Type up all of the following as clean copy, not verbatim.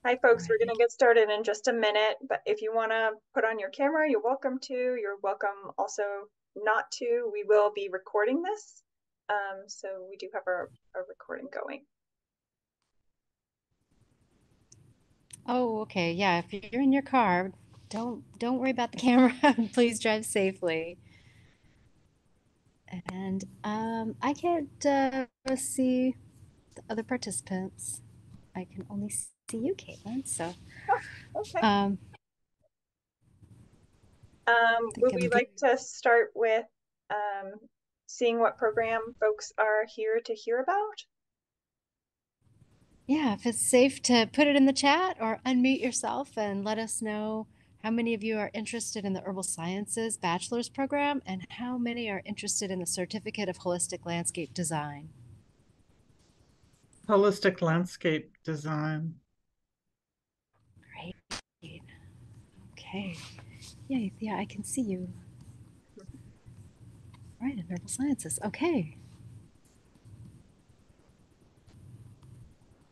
Hi, All folks. We're going right. to get started in just a minute, but if you want to put on your camera, you're welcome to. You're welcome also not to. We will be recording this. So we do have our recording going. Oh, okay. Yeah, if you're in your car, don't worry about the camera. Please drive safely. And I can't see the other participants. I can only see you, Caitlin. So Oh, okay. um, I Would think we I'm good. like to start with seeing what program folks are here to hear about? Yeah, if it's safe to put it in the chat or unmute yourself and let us know how many of you are interested in the Herbal Sciences Bachelor's program and how many are interested in the Certificate of Holistic Landscape Design. Holistic landscape design. Great. Okay. Yeah, yeah, I can see you. Right, in herbal sciences. Okay.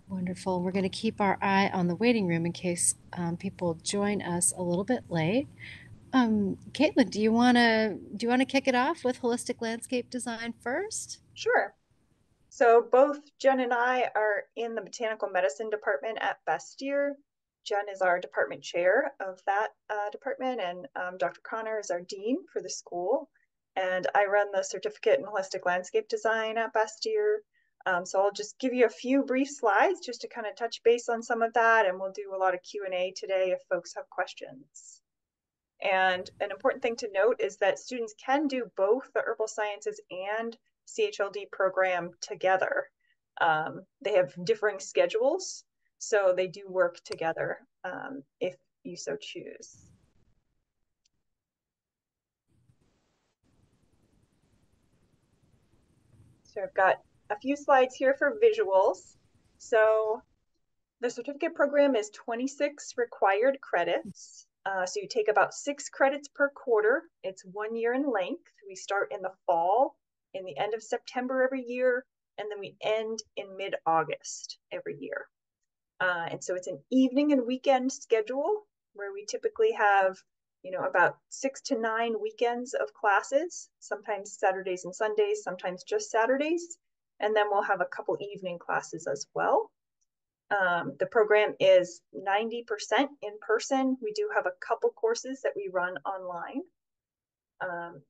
Wonderful. We're going to keep our eye on the waiting room in case people join us a little bit late. Caitlin, do you want to kick it off with holistic landscape design first? Sure. So both Jen and I are in the botanical medicine department at Bastyr. Jen is our department chair of that department, and Dr. Connor is our dean for the school. And I run the certificate in holistic landscape design at Bastyr. So I'll just give you a few brief slides just to kind of touch base on some of that, and we'll do a lot of Q&A today if folks have questions. And an important thing to note is that students can do both the herbal sciences and CHLD program together. They have differing schedules, so they do work together if you so choose. So I've got a few slides here for visuals. So the certificate program is 26 required credits. So you take about 6 credits per quarter. It's 1 year in length. We start in the fall, in the end of September every year, and then we end in mid-August every year. And so it's an evening and weekend schedule where we typically have, about 6 to 9 weekends of classes, sometimes Saturdays and Sundays, sometimes just Saturdays. And then we'll have a couple evening classes as well. The program is 90% in person. We do have a couple courses that we run online. Um,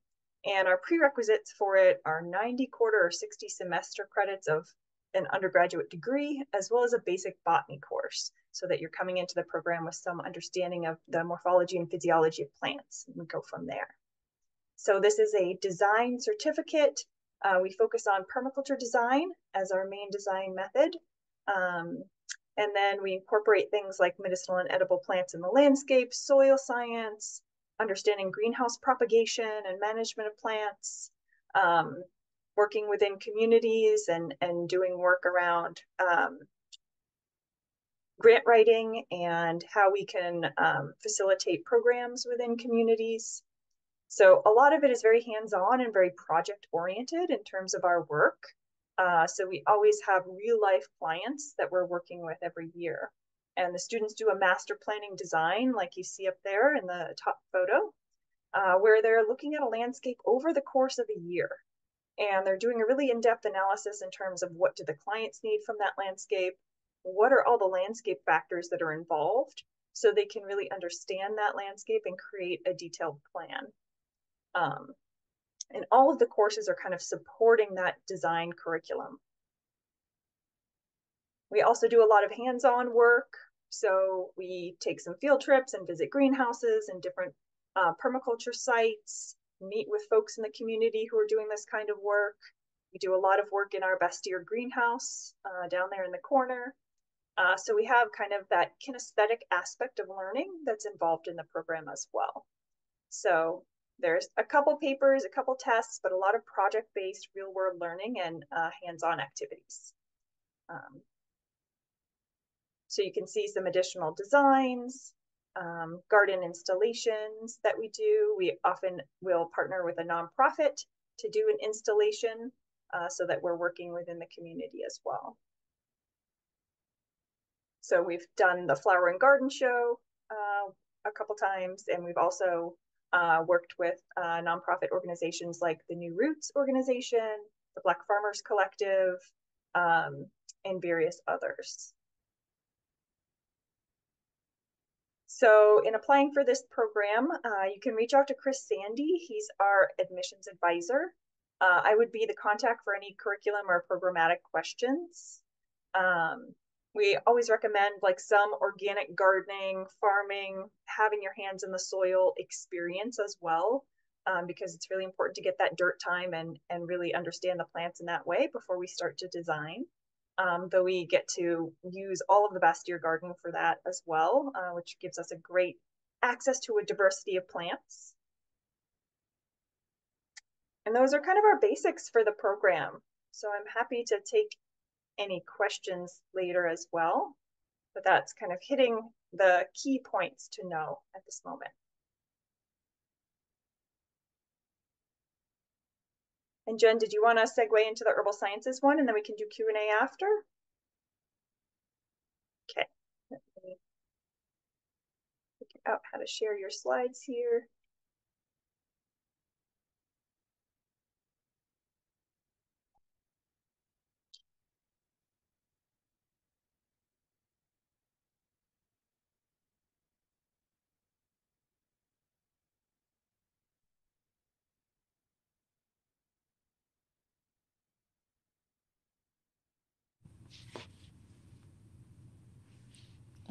and our prerequisites for it are 90 quarter or 60 semester credits of an undergraduate degree, as well as a basic botany course, so that you're coming into the program with some understanding of the morphology and physiology of plants. And we go from there. So this is a design certificate. We focus on permaculture design as our main design method. Um, and then we incorporate things like medicinal and edible plants in the landscape, soil science, understanding greenhouse propagation and management of plants, um, working within communities and doing work around grant writing and how we can facilitate programs within communities. So a lot of it is very hands-on and very project-oriented in terms of our work. So we always have real-life clients that we're working with every year. And the students do a master planning design, like you see up there in the top photo, where they're looking at a landscape over the course of a year. And they're doing a really in-depth analysis in terms of what do the clients need from that landscape, what are all the landscape factors that are involved, so they can really understand that landscape and create a detailed plan. Um, and all of the courses are kind of supporting that design curriculum. We also do a lot of hands-on work. So we take some field trips and visit greenhouses and different permaculture sites, meet with folks in the community who are doing this kind of work. We do a lot of work in our Bastyr greenhouse down there in the corner. So we have kind of that kinesthetic aspect of learning that's involved in the program as well. So there's a couple papers, a couple tests, but a lot of project-based real-world learning and hands-on activities. So you can see some additional designs, garden installations that we do. We often will partner with a nonprofit to do an installation so that we're working within the community as well. So we've done the Flower and Garden Show a couple times, and we've also worked with nonprofit organizations like the New Roots organization, the Black Farmers Collective, and various others. So in applying for this program, you can reach out to Chris Sandy. He's our admissions advisor. I would be the contact for any curriculum or programmatic questions. We always recommend like some organic gardening, farming, having your hands in the soil experience as well, because it's really important to get that dirt time and really understand the plants in that way before we start to design. Though we get to use all of the Bastyr garden for that as well, which gives us a great access to a diversity of plants. And those are kind of our basics for the program. So I'm happy to take any questions later as well, but that's kind of hitting the key points to know at this moment. And Jen, did you want to segue into the herbal sciences one, and then we can do Q&A after? Okay, let me figure out how to share your slides here.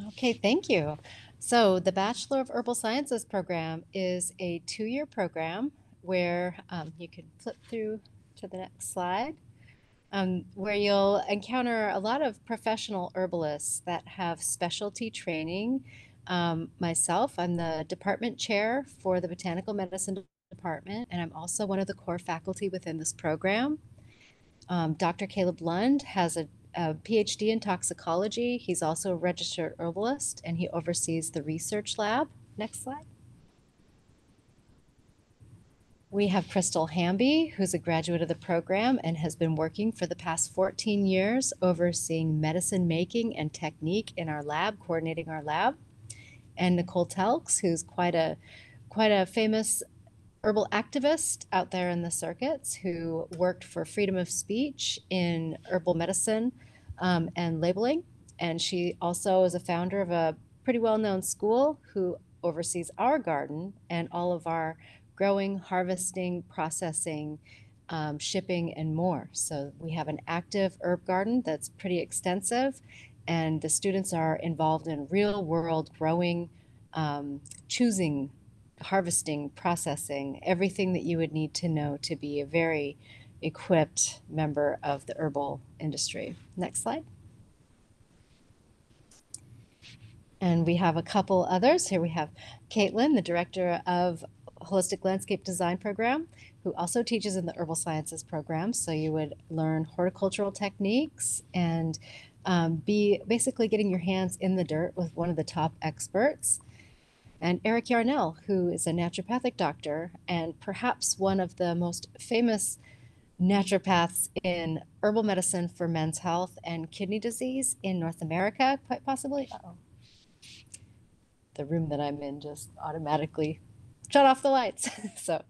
Okay, thank you. So the Bachelor of Herbal Sciences program is a 2-year program where you can flip through to the next slide, where you'll encounter a lot of professional herbalists that have specialty training. Myself, I'm the department chair for the Botanical Medicine Department, and I'm also one of the core faculty within this program. Dr. Caleb Lund has a PhD in toxicology. He's also a registered herbalist, and he oversees the research lab. Next slide. We have Crystal Hamby, who's a graduate of the program and has been working for the past 14 years overseeing medicine making and technique in our lab, coordinating our lab. And Nicole Telks, who's quite a famous herbal activist out there in the circuits, who worked for freedom of speech in herbal medicine and labeling. And she also is a founder of a pretty well-known school who oversees our garden and all of our growing, harvesting, processing, shipping, and more. So we have an active herb garden that's pretty extensive, and the students are involved in real-world growing, choosing, harvesting, processing, everything that you would need to know to be a very equipped member of the herbal industry. Next slide. And we have a couple others. Here we have Caitlin, the director of Holistic Landscape Design program, who also teaches in the Herbal Sciences program. So you would learn horticultural techniques and be basically getting your hands in the dirt with one of the top experts. And Eric Yarnell, who is a naturopathic doctor and perhaps one of the most famous naturopaths in herbal medicine for men's health and kidney disease in North America, quite possibly. Uh-oh. The room that I'm in just automatically shut off the lights. So,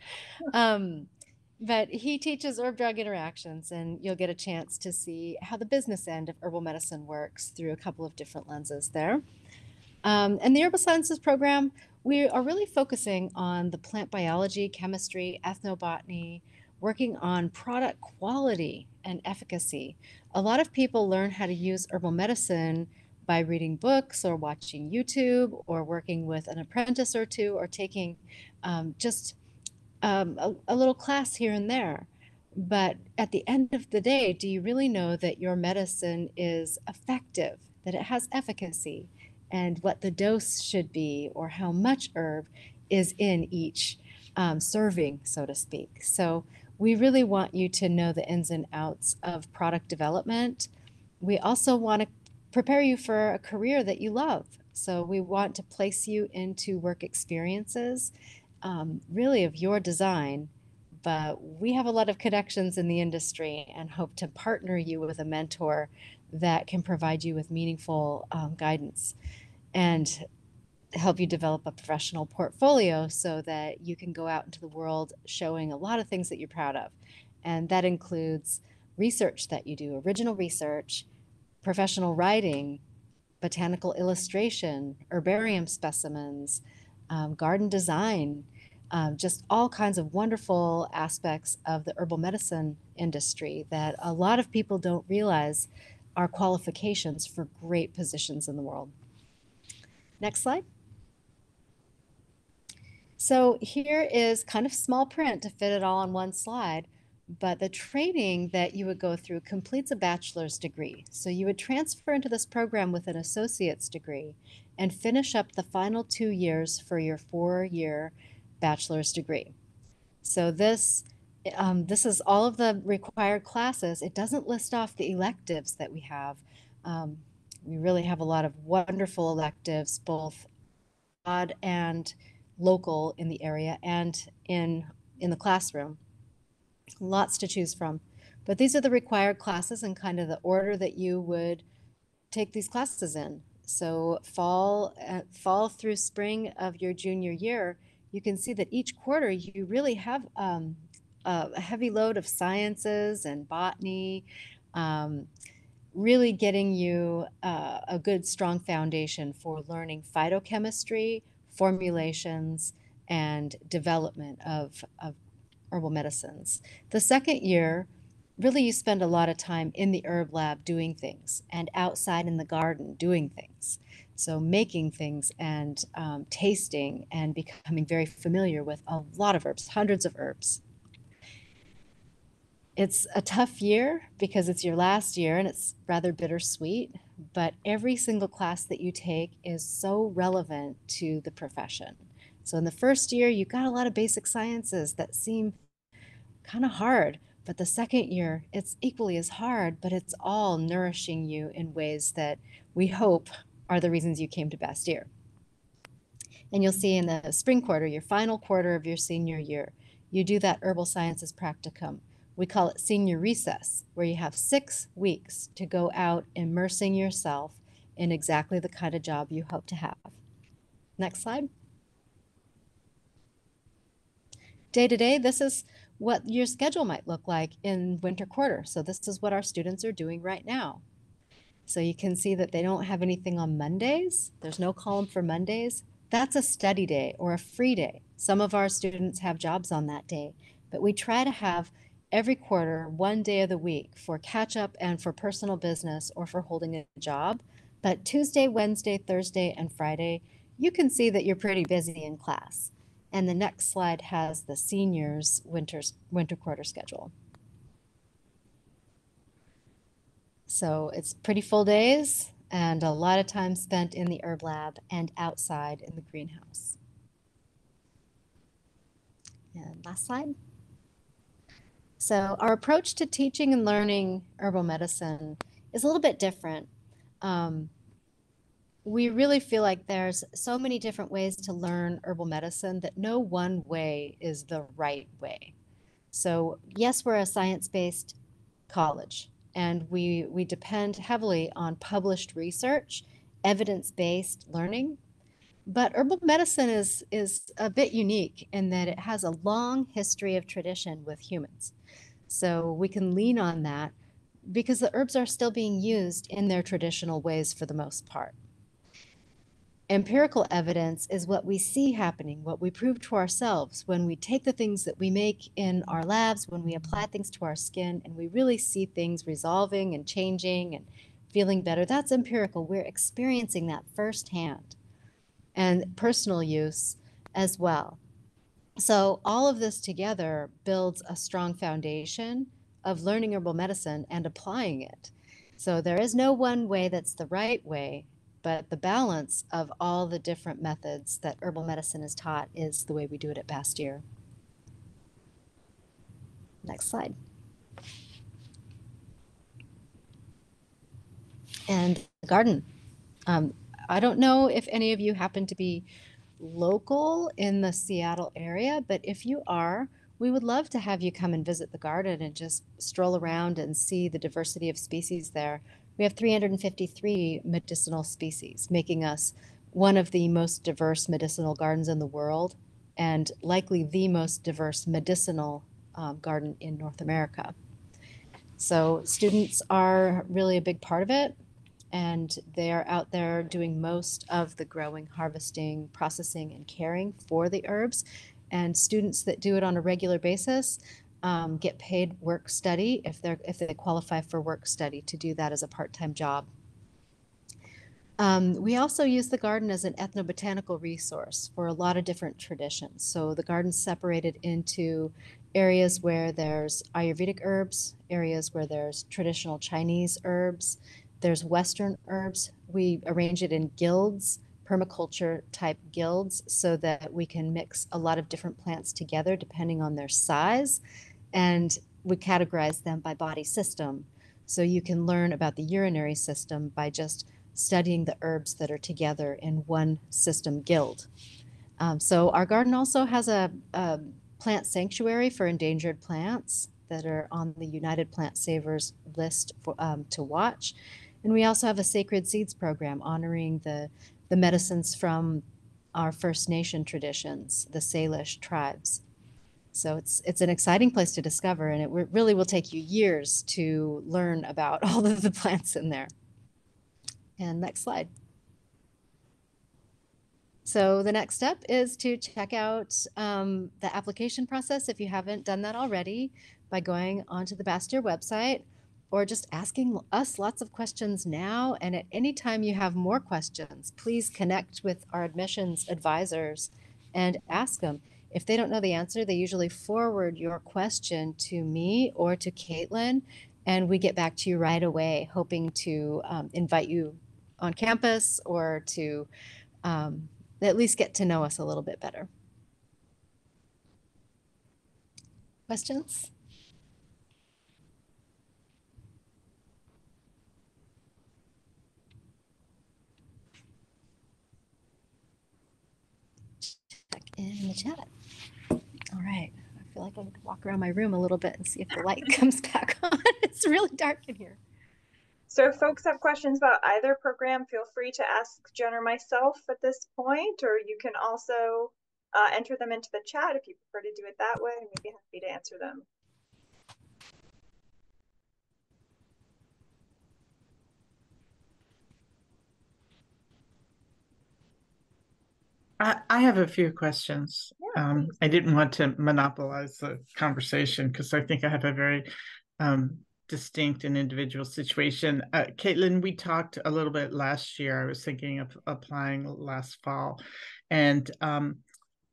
but he teaches herb drug interactions, and you'll get a chance to see how the business end of herbal medicine works through a couple of different lenses there. And the Herbal Sciences program, we are really focusing on the plant biology, chemistry, ethnobotany, working on product quality and efficacy. A lot of people learn how to use herbal medicine by reading books or watching YouTube or working with an apprentice or two or taking just a little class here and there. But at the end of the day, do you really know that your medicine is effective, that it has efficacy, and what the dose should be or how much herb is in each serving, so to speak? So we really want you to know the ins and outs of product development. We also want to prepare you for a career that you love. So we want to place you into work experiences, really of your design, but we have a lot of connections in the industry and hope to partner you with a mentor that can provide you with meaningful guidance and help you develop a professional portfolio so that you can go out into the world showing a lot of things that you're proud of. And that includes research that you do, original research, professional writing, botanical illustration, herbarium specimens, garden design, just all kinds of wonderful aspects of the herbal medicine industry that a lot of people don't realize are qualifications for great positions in the world. Next slide. So here is kind of small print to fit it all on one slide, but the training that you would go through completes a bachelor's degree. So you would transfer into this program with an associate's degree and finish up the final 2 years for your 4-year bachelor's degree. So this is all of the required classes. It doesn't list off the electives that we have. We really have a lot of wonderful electives, both broad and local in the area and in the classroom. Lots to choose from. But these are the required classes and kind of the order that you would take these classes in. So fall through spring of your junior year, you can see that each quarter you really have a heavy load of sciences and botany, really getting you a good, strong foundation for learning phytochemistry, formulations, and development of herbal medicines. The second year, really you spend a lot of time in the herb lab doing things and outside in the garden doing things. So making things and tasting and becoming very familiar with a lot of herbs, hundreds of herbs. It's a tough year because it's your last year and it's rather bittersweet, but every single class that you take is so relevant to the profession. So in the first year, you got a lot of basic sciences that seem kind of hard, but the second year, it's equally as hard, but it's all nourishing you in ways that we hope are the reasons you came to Bastyr. And you'll see in the spring quarter, your final quarter of your senior year, you do that herbal sciences practicum. We call it senior recess, where you have 6 weeks to go out immersing yourself in exactly the kind of job you hope to have. Next slide. Day to day, this is what your schedule might look like in winter quarter. So this is what our students are doing right now. So you can see that they don't have anything on Mondays. There's no column for Mondays. That's a study day or a free day. Some of our students have jobs on that day, but we try to have every quarter 1 day of the week for catch up and for personal business or for holding a job. But Tuesday, Wednesday, Thursday, and Friday, you can see that you're pretty busy in class. And the next slide has the seniors' winter quarter schedule. So it's pretty full days and a lot of time spent in the herb lab and outside in the greenhouse. And last slide. So our approach to teaching and learning herbal medicine is a little bit different. We really feel like there's so many different ways to learn herbal medicine that no one way is the right way. So yes, we're a science-based college, and we depend heavily on published research, evidence-based learning. But herbal medicine is a bit unique in that it has a long history of tradition with humans. So we can lean on that because the herbs are still being used in their traditional ways for the most part. Empirical evidence is what we see happening, what we prove to ourselves when we take the things that we make in our labs, when we apply things to our skin, and we really see things resolving and changing and feeling better. That's empirical. We're experiencing that firsthand, and personal use as well. So all of this together builds a strong foundation of learning herbal medicine and applying it. So there is no one way that's the right way, but the balance of all the different methods that herbal medicine is taught is the way we do it at Bastyr. Next slide. And the garden. I don't know if any of you happen to be local in the Seattle area, but if you are, we would love to have you come and visit the garden and just stroll around and see the diversity of species there. We have 353 medicinal species, making us one of the most diverse medicinal gardens in the world, and likely the most diverse medicinal garden in North America. So students are really a big part of it, and they are out there doing most of the growing, harvesting, processing, and caring for the herbs. And students that do it on a regular basis get paid work study if they qualify for work study to do that as a part-time job. We also use the garden as an ethnobotanical resource for a lot of different traditions. So the garden's separated into areas where there's Ayurvedic herbs, areas where there's traditional Chinese herbs, there's Western herbs. We arrange it in guilds, permaculture type guilds, so that we can mix a lot of different plants together depending on their size. And we categorize them by body system. So you can learn about the urinary system by just studying the herbs that are together in one system guild. So our garden also has a plant sanctuary for endangered plants that are on the United Plant Savers list to watch. And we also have a sacred seeds program honoring the medicines from our First Nation traditions, the Salish tribes. So it's an exciting place to discover, and it really will take you years to learn about all of the plants in there. And next slide. So the next step is to check out the application process if you haven't done that already by going onto the Bachelor website or just asking us lots of questions now. And at any time you have more questions, please connect with our admissions advisors and ask them. If they don't know the answer, they usually forward your question to me or to Caitlin, and we get back to you right away, hoping to invite you on campus or to at least get to know us a little bit better. Questions? Check in the chat. All right. I feel like I need to walk around my room a little bit and see if the light comes back on. It's really dark in here. So if folks have questions about either program, feel free to ask Jen or myself at this point, or you can also enter them into the chat if you prefer to do it that way, and we'd be happy to answer them. I have a few questions. Yeah, I didn't want to monopolize the conversation because I think I have a very distinct and individual situation. Caitlin, we talked a little bit last year. I was thinking of applying last fall, and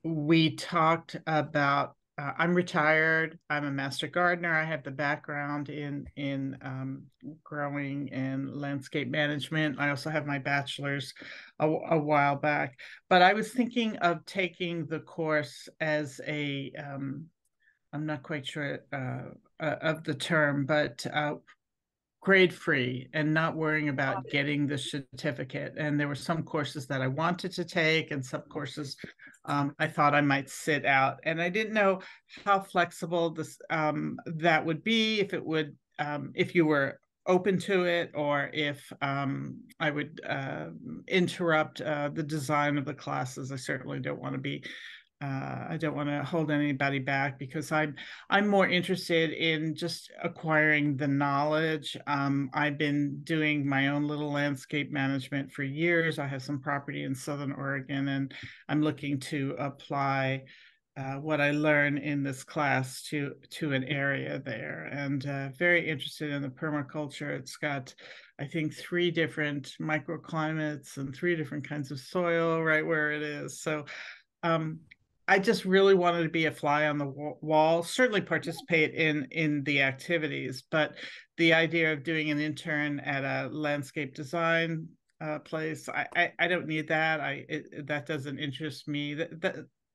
we talked about I'm retired. I'm a master gardener. I have the background in growing and landscape management. I also have my bachelor's a while back. But I was thinking of taking the course as a I'm not quite sure of the term, but grade free and not worrying about getting the certificate. And there were some courses that I wanted to take and some courses I thought I might sit out. And I didn't know how flexible this that would be, if it would, if you were open to it, or if I would interrupt the design of the classes. I certainly don't want to be I don't want to hold anybody back because I'm more interested in just acquiring the knowledge. I've been doing my own little landscape management for years. I have some property in Southern Oregon, and I'm looking to apply what I learn in this class to an area there, and very interested in the permaculture. It's got, I think, 3 different microclimates and 3 different kinds of soil right where it is. So I just really wanted to be a fly on the wall, certainly participate in the activities, but the idea of doing an intern at a landscape design place, I don't need that. That doesn't interest me.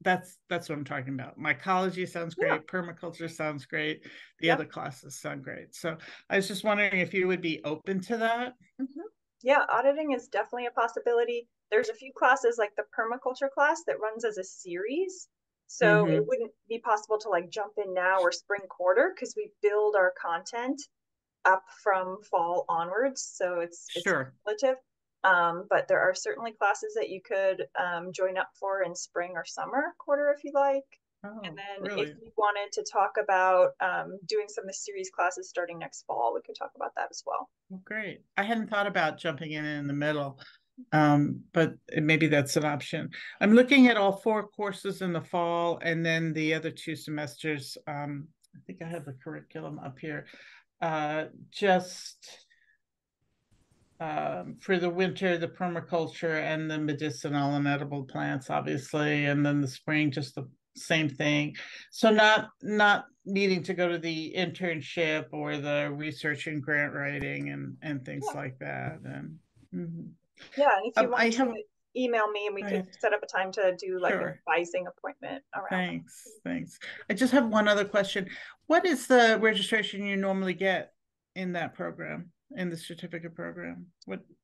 That's what I'm talking about. Mycology sounds great. Permaculture sounds great. The other classes sound great. So I was just wondering if you would be open to that. Mm-hmm. Yeah, auditing is definitely a possibility. There's a few classes like the permaculture class that runs as a series. So it wouldn't be possible to like jump in now or spring quarter because we build our content up from fall onwards, so it's Sure. relative. But there are certainly classes that you could join up for in spring or summer quarter if you like. And Oh, then if really? you wanted to talk about doing some of the series classes starting next fall, we could talk about that as well. Well, great. I hadn't thought about jumping in the middle, but maybe that's an option. I'm looking at all 4 courses in the fall and then the other 2 semesters. I think I have the curriculum up here. Just for the winter, the permaculture and the medicinal and edible plants, obviously, and then the spring, just the same thing. So not needing to go to the internship or the research and grant writing and things Yeah. like that. And mhm. Yeah, and if you I want have to email me and we go could ahead. set up a time to do like an Sure. advising appointment around that. Thanks. I just have one other question. What is the registration you normally get in that program, in the certificate program?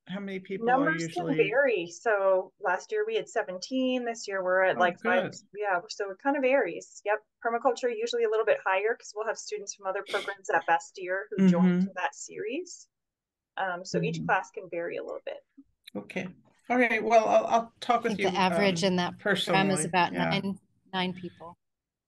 How many people are Numbers can usually? vary. So last year we had 17. This year we're at Oh, like five. good. Yeah, so it kind of varies. Yep. Permaculture usually a little bit higher because we'll have students from other programs at Best Year who joined Mm-hmm. that series. So each Mm-hmm. class can vary a little bit. Okay. All right. Well, I'll I talk with think the you average in that program is personally. about Yeah. nine people.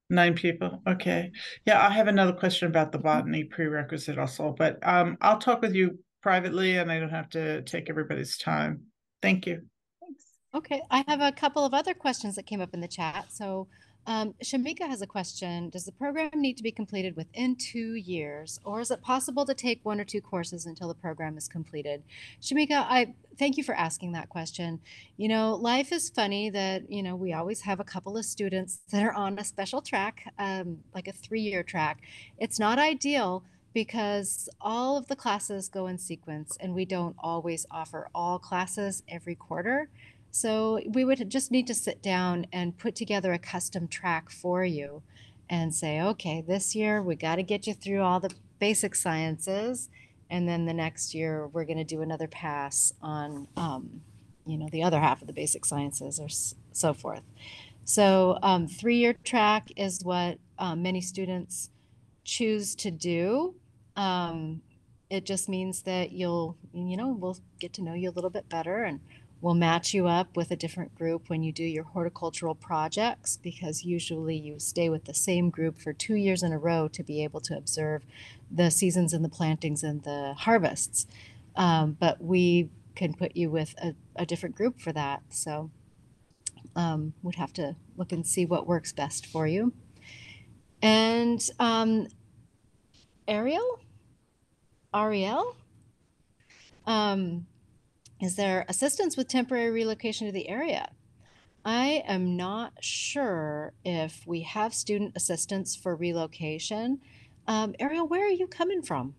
9 people. Okay. Yeah, I have another question about the botany prerequisite also, but I'll talk with you privately and I don't have to take everybody's time. Thank you. Thanks. Okay, I have a couple of other questions that came up in the chat. So, Shamika has a question. Does the program need to be completed within 2 years, or is it possible to take 1 or 2 courses until the program is completed? Shamika, I thank you for asking that question. Life is funny that, we always have a couple of students that are on a special track, like a 3-year track. It's not ideal because all of the classes go in sequence and we don't always offer all classes every quarter. So we would just need to sit down and put together a custom track for you and say, okay, this year we got to get you through all the basic sciences. And then the next year we're going to do another pass on, the other half of the basic sciences or so forth. So 3-year track is what many students choose to do. Um, it just means that we'll get to know you a little bit better and we'll match you up with a different group when you do your horticultural projects because usually you stay with the same group for 2 years in a row to be able to observe the seasons and the plantings and the harvests. But we can put you with a different group for that. So would have to look and see what works best for you. And Ariel, Ariel, um, is there assistance with temporary relocation to the area? I am not sure if we have student assistance for relocation. Ariel, where are you coming from?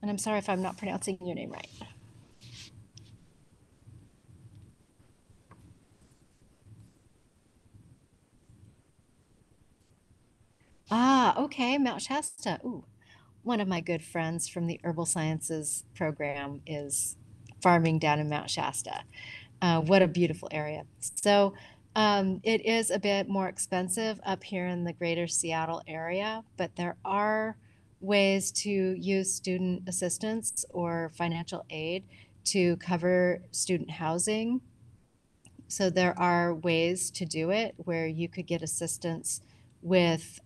And I'm sorry if I'm not pronouncing your name right. Ah, okay, Mount Shasta. Ooh, one of my good friends from the Herbal Sciences program is farming down in Mount Shasta. What a beautiful area. So it is a bit more expensive up here in the greater Seattle area, but there are ways to use student assistance or financial aid to cover student housing. So there are ways to do it where you could get assistance with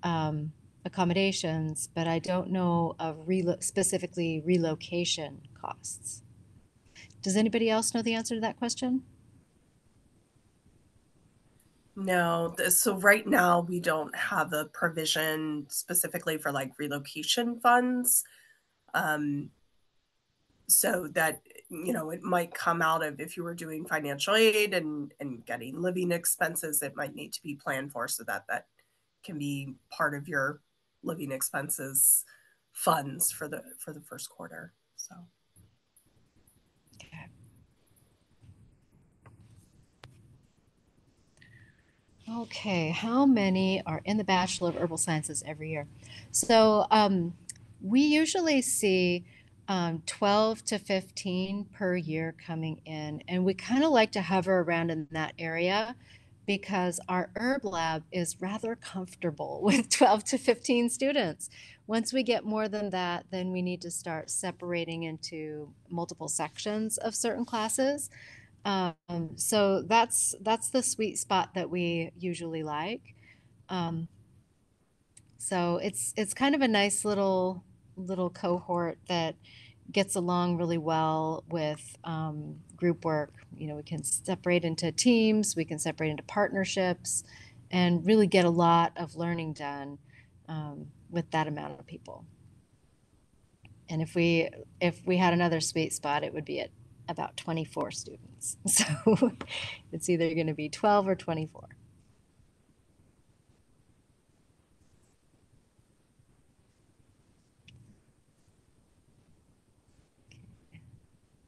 accommodations, but I don't know of specifically relocation costs. Does anybody else know the answer to that question? No, so right now we don't have a provision specifically for like relocation funds. So that, it might come out of if you were doing financial aid and getting living expenses, it might need to be planned for so that that can be part of your living expenses funds for the first quarter. So Okay. Okay, how many are in the Bachelor of Herbal Sciences every year? So we usually see 12 to 15 per year coming in, and we kind of like to hover around in that area because our herb lab is rather comfortable with 12 to 15 students. Once we get more than that, then we need to start separating into multiple sections of certain classes. So that's the sweet spot that we usually like. Um, so it's kind of a nice little cohort that gets along really well with group work. You know, we can separate into teams, we can separate into partnerships, and really get a lot of learning done with that amount of people. And if we had another sweet spot, it would be at about 24 students. So it's either going to be 12 or 24.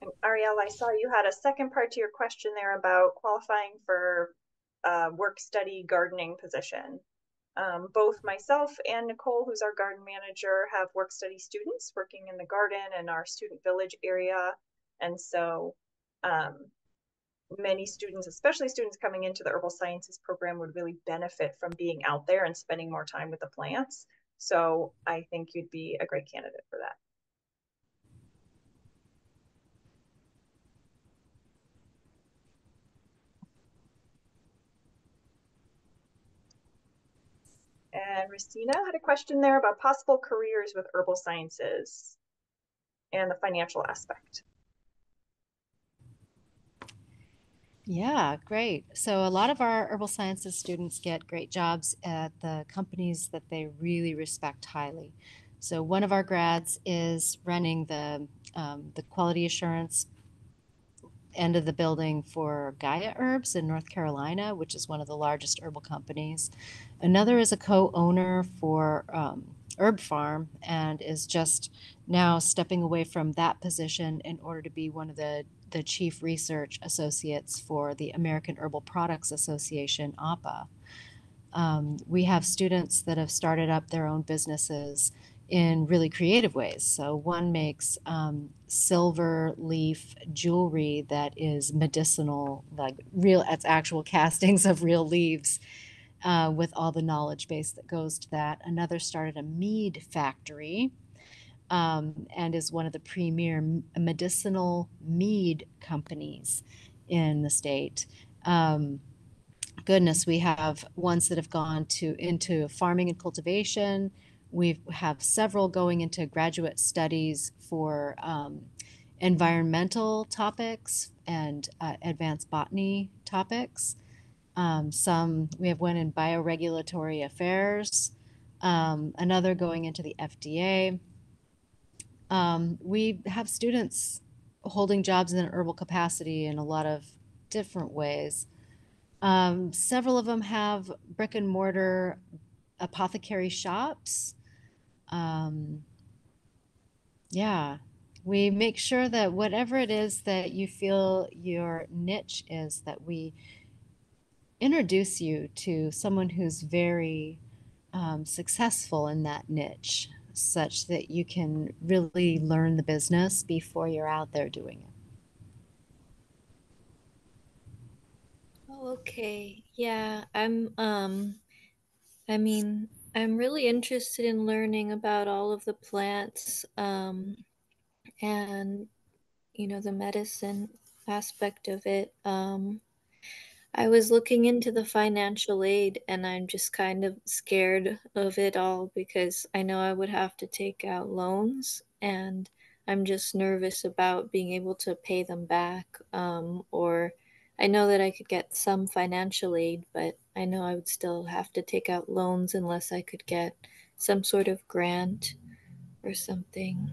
And Ariel, I saw you had a second part to your question there about qualifying for a work study gardening position. Both myself and Nicole, who's our garden manager, have work study students working in the garden and our student village area. And so many students, especially students coming into the herbal sciences program, would really benefit from being out there and spending more time with the plants. So I think you'd be a great candidate for that. And Racina had a question there about possible careers with herbal sciences and the financial aspect. Yeah, great. So a lot of our herbal sciences students get great jobs at the companies that they really respect highly. So one of our grads is running the quality assurance end of the building for Gaia Herbs in North Carolina, which is one of the largest herbal companies. Another is a co-owner for Herb Farm and is just now stepping away from that position in order to be one of the chief research associates for the American Herbal Products Association, APA. We have students that have started up their own businesses in really creative ways. So one makes silver leaf jewelry that is medicinal, like real, it's actual castings of real leaves with all the knowledge base that goes to that. Another started a mead factory and is one of the premier medicinal mead companies in the state. Goodness, we have ones that have gone into farming and cultivation. We have several going into graduate studies for environmental topics and advanced botany topics. We have one in bioregulatory affairs, another going into the FDA. We have students holding jobs in an herbal capacity in a lot of different ways. Several of them have brick and mortar apothecary shops. Um, yeah, we make sure that whatever it is that you feel your niche is, that we introduce you to someone who's very successful in that niche, such that you can really learn the business before you're out there doing it. Oh, okay. Yeah, I mean, I'm really interested in learning about all of the plants, and the medicine aspect of it. I was looking into the financial aid and I'm just kind of scared of it all because I know I would have to take out loans and I'm just nervous about being able to pay them back. Or I know that I could get some financial aid, but I know I would still have to take out loans unless I could get some sort of grant or something.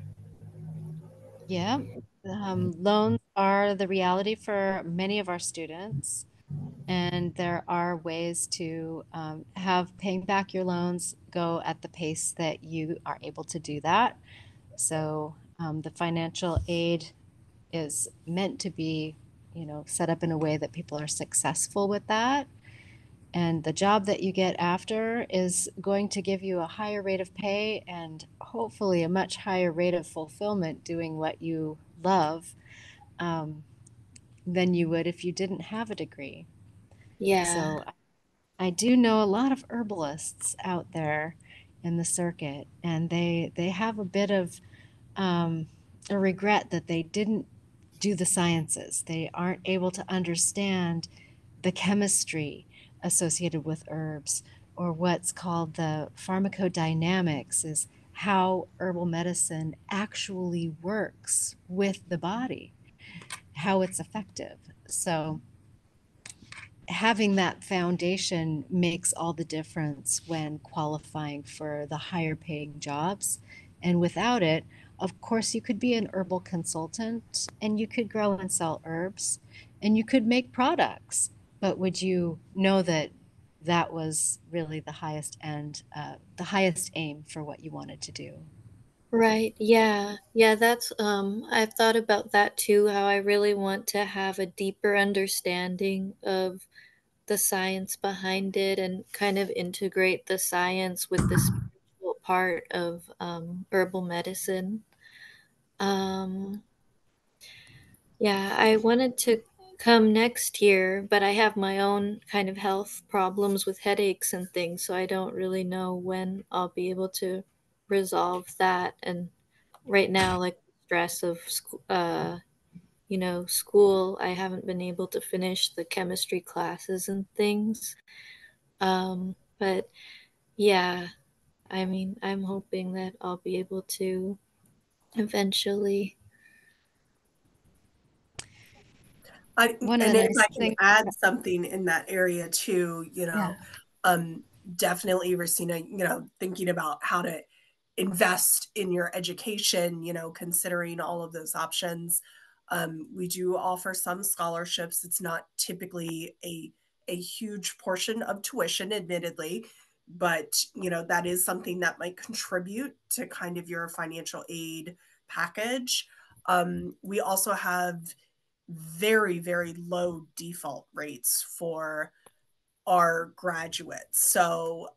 Yeah, loans are the reality for many of our students. And there are ways to have paying back your loans go at the pace that you are able to do that. So the financial aid is meant to be, set up in a way that people are successful with that. And the job that you get after is going to give you a higher rate of pay and hopefully a much higher rate of fulfillment doing what you love um, than you would if you didn't have a degree. Yeah. So I do know a lot of herbalists out there in the circuit, and they have a bit of a regret that they didn't do the sciences. They aren't able to understand the chemistry associated with herbs, or what's called the pharmacodynamics, is how herbal medicine actually works with the body, how it's effective. So having that foundation makes all the difference when qualifying for the higher paying jobs. And without it, of course, you could be an herbal consultant and you could grow and sell herbs and you could make products. But would you know that that was really the highest end, the highest aim for what you wanted to do? Right. Yeah. Yeah, that's I've thought about that too, how I really want to have a deeper understanding of the science behind it and kind of integrate the science with the spiritual part of herbal medicine. Um, yeah, I wanted to come next year, but I have my own kind of health problems with headaches and things, so I don't really know when I'll be able to resolve that. And right now, like the stress of school, I haven't been able to finish the chemistry classes and things. But yeah, I mean, I'm hoping that I'll be able to eventually. One of the And if I nice can things, add something in that area too, yeah. um, definitely, Racina, thinking about how to invest in your education, considering all of those options. We do offer some scholarships. It's not typically a huge portion of tuition, admittedly, but that is something that might contribute to kind of your financial aid package. We also have very, very low default rates for our graduates. So,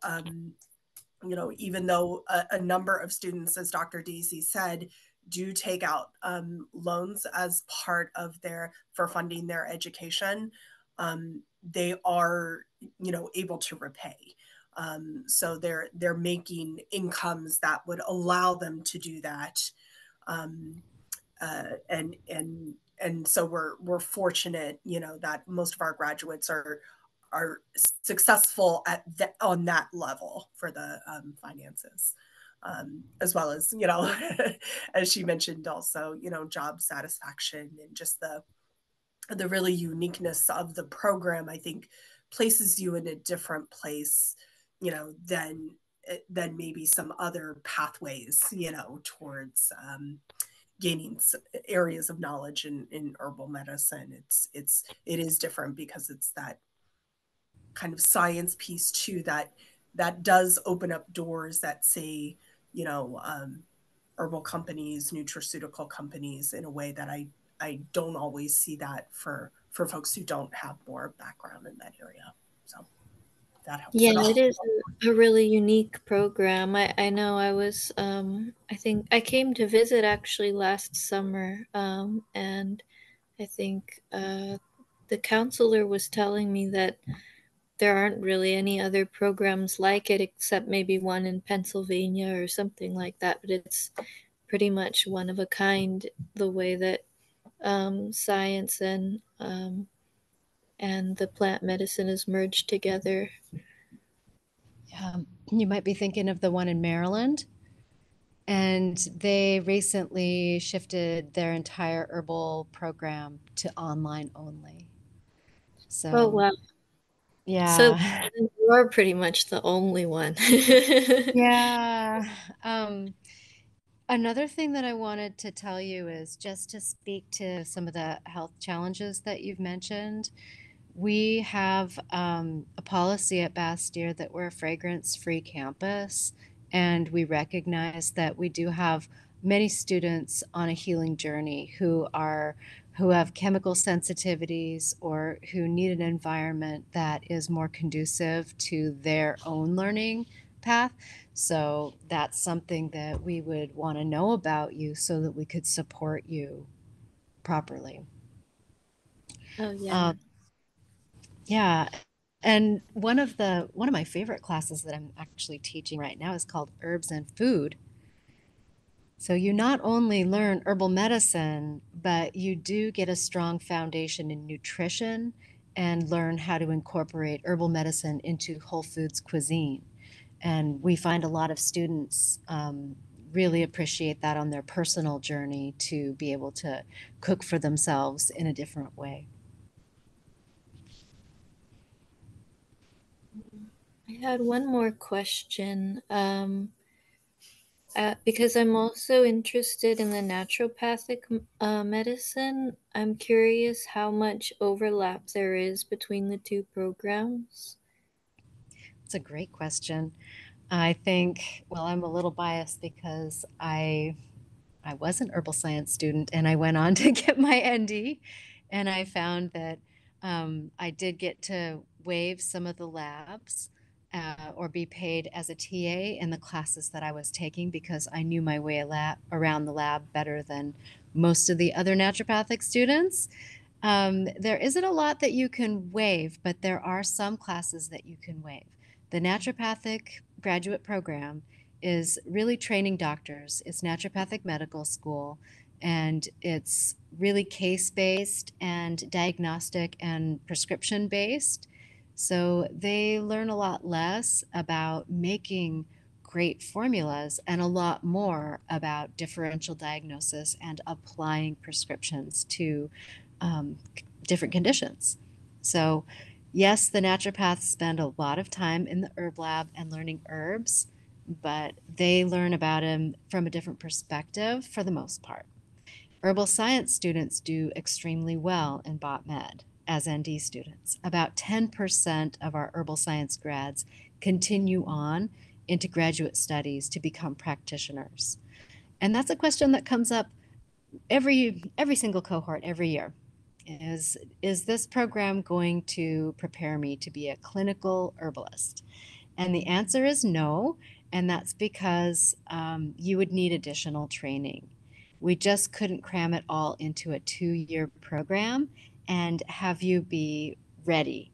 even though a number of students, as Dr. Daisy said, do take out loans as part of for funding their education, they are, able to repay. So they're making incomes that would allow them to do that. Um, and so we're fortunate, that most of our graduates are successful on that level for the finances, as well as as she mentioned, also job satisfaction and just the really uniqueness of the program. I think places you in a different place, than maybe some other pathways, towards gaining areas of knowledge in herbal medicine. It is different because it's that kind of science piece too that does open up doors that say, herbal companies, nutraceutical companies, in a way that I don't always see that for folks who don't have more background in that area. So that helps Yeah, at it all. is a really unique program. I know I think I came to visit actually last summer, and I think the counselor was telling me that there aren't really any other programs like it except maybe one in Pennsylvania or something like that, but it's pretty much one of a kind the way that science and the plant medicine is merged together. You might be thinking of the one in Maryland. And they recently shifted their entire herbal program to online only. Oh, So, wow. So yeah. you're pretty much the only one. Yeah. Another thing that I wanted to tell you is just to speak to some of the health challenges that you've mentioned. We have a policy at Bastyr that we're a fragrance-free campus, and we recognize that we do have many students on a healing journey who have chemical sensitivities or who need an environment that is more conducive to their own learning path. So that's something that we would want to know about you so that we could support you properly. Oh, yeah. Uh, yeah. And one of my favorite classes that I'm actually teaching right now is called Herbs and Food. So you not only learn herbal medicine, but you do get a strong foundation in nutrition and learn how to incorporate herbal medicine into whole foods cuisine. And we find a lot of students really appreciate that on their personal journey to be able to cook for themselves in a different way. I had one more question. Because I'm also interested in the naturopathic medicine, I'm curious how much overlap there is between the two programs. It's a great question. I think, well, I'm a little biased because I was an herbal science student and I went on to get my ND, and I found that I did get to waive some of the labs or be paid as a TA in the classes that I was taking because I knew my way around the lab better than most of the other naturopathic students. There isn't a lot that you can waive, but there are some classes that you can waive. The naturopathic graduate program is really training doctors. It's naturopathic medical school, and it's really case-based and diagnostic and prescription-based. So they learn a lot less about making great formulas and a lot more about differential diagnosis and applying prescriptions to um, different conditions. So, yes, the naturopaths spend a lot of time in the herb lab and learning herbs, but they learn about them from a different perspective for the most part. Herbal science students do extremely well in Bot Med as ND students. About 10% of our herbal science grads continue on into graduate studies to become practitioners. And that's a question that comes up every single cohort every year. Is this program going to prepare me to be a clinical herbalist? And the answer is no, and that's because you would need additional training. We just couldn't cram it all into a 2-year program and have you be ready.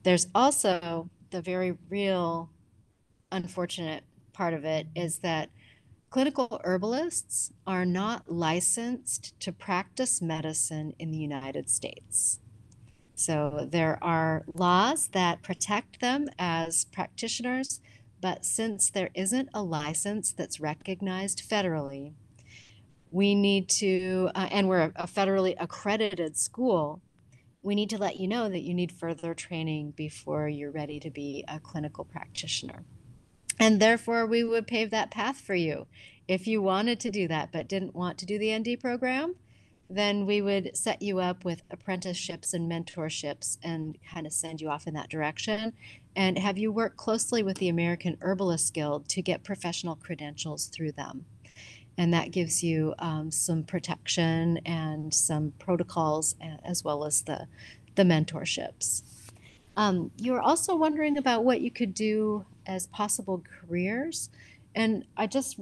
There's also the very real unfortunate part of it is that clinical herbalists are not licensed to practice medicine in the United States. So there are laws that protect them as practitioners, but since there isn't a license that's recognized federally, we need to, and we're a federally accredited school, we need to let you know that you need further training before you're ready to be a clinical practitioner. And therefore, we would pave that path for you. If you wanted to do that but didn't want to do the ND program, then we would set you up with apprenticeships and mentorships and kind of send you off in that direction and have you work closely with the American Herbalist Guild to get professional credentials through them. And that gives you some protection and some protocols as well as the mentorships. You were also wondering about what you could do as possible careers. And I just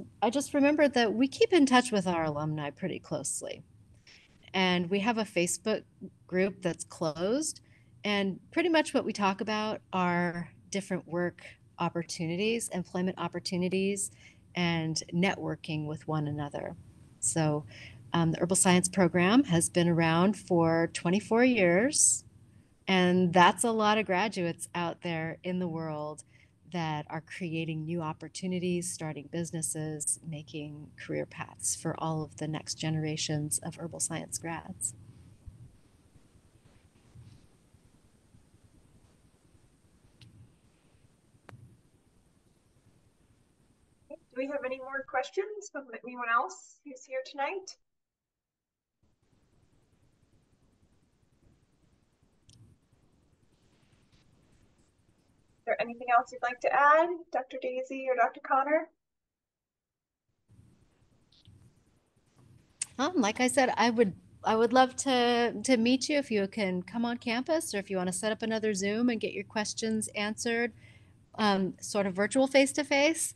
remembered that we keep in touch with our alumni pretty closely. And we have a Facebook group that's closed. And pretty much what we talk about are different work opportunities, employment opportunities, and networking with one another. So the Herbal Science program has been around for 24 years. And that's a lot of graduates out there in the world that are creating new opportunities, starting businesses, making career paths for all of the next generations of herbal science grads. Do we have any more questions from anyone else who's here tonight? Is there anything else you'd like to add, Dr. Daisy or Dr. Connor? Like I said, I would love to meet you if you can come on campus or if you want to set up another Zoom and get your questions answered, sort of virtual face to face.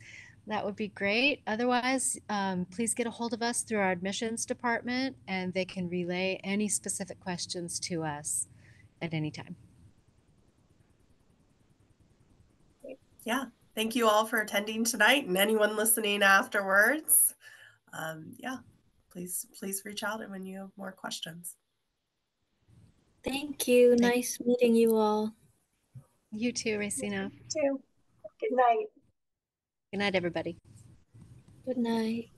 That would be great. Otherwise, please get a hold of us through our admissions department and they can relay any specific questions to us at any time. Yeah. Thank you all for attending tonight, and anyone listening afterwards. Yeah, please reach out when you have more questions. Thank you. Nice meeting you all. You too, Racina. You too. Good night. Good night, everybody. Good night.